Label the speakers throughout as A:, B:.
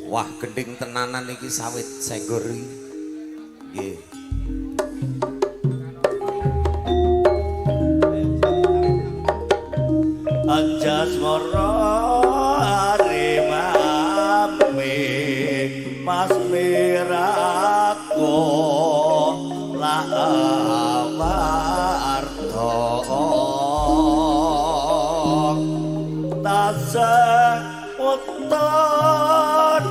A: Wah, gending tenanan iki sawit senggur iki. Nggih.
B: Anjasmara arimame Mas Mirako laawarta tasih uton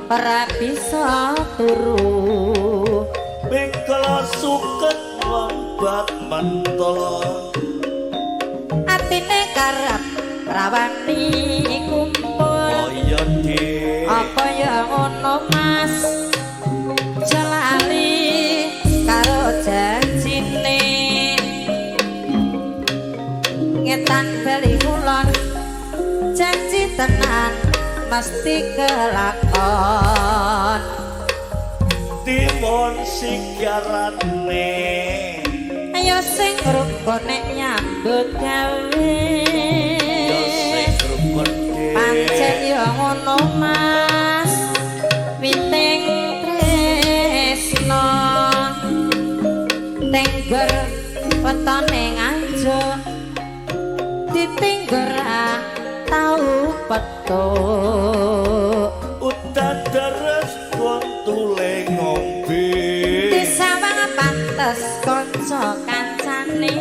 C: ora bisa turu
B: mengkala suket lambat mentol
C: atine karep rawani kumpul
B: oh iya di
C: apa ya ngono mas jalali karo janjine ngetan bali kulon janji tenan mesti kelakon
B: timun sigarane
C: ayo sing rukun nek nyambut gawe
B: yo sing rukun
C: pancen yo ngono mas witing tresno tengger wetone nganjuk ditingger tau petuk
B: udan deres kontule ngombe
C: disawang pantes kanca kancane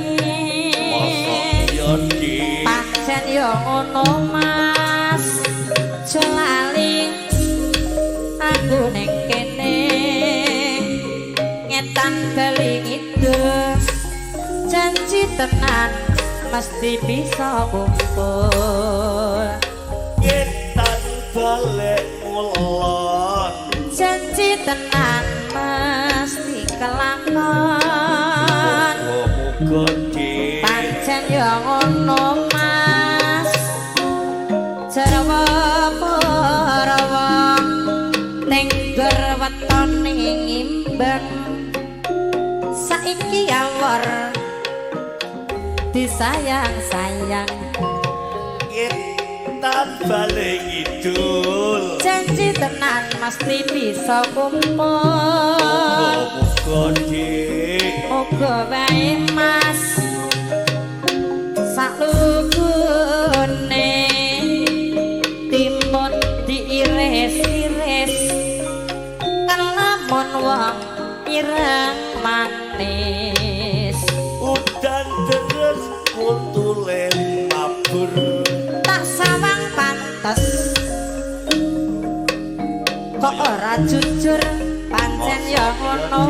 B: mosok yo di
C: pancen yo ngono mas jolali aku ning kene ngetan beling itu janji tenan mesti bisa kumpul
B: ketan balik mulon
C: janji tenan mesti kelakon
B: muga di
C: pancen yo ngono mas jarwa parawa tengger wetone ngimben saiki awor disayang-sayang
B: ketan balik idul
C: janji tenan mesti bisa kumpul
B: muga di
C: muga wae mas salugune timun diiris-iris kelamun wong ireng manis
B: udan deres kuntule mabur
C: tak sawang pantes kok ora jujur pancen ya ngono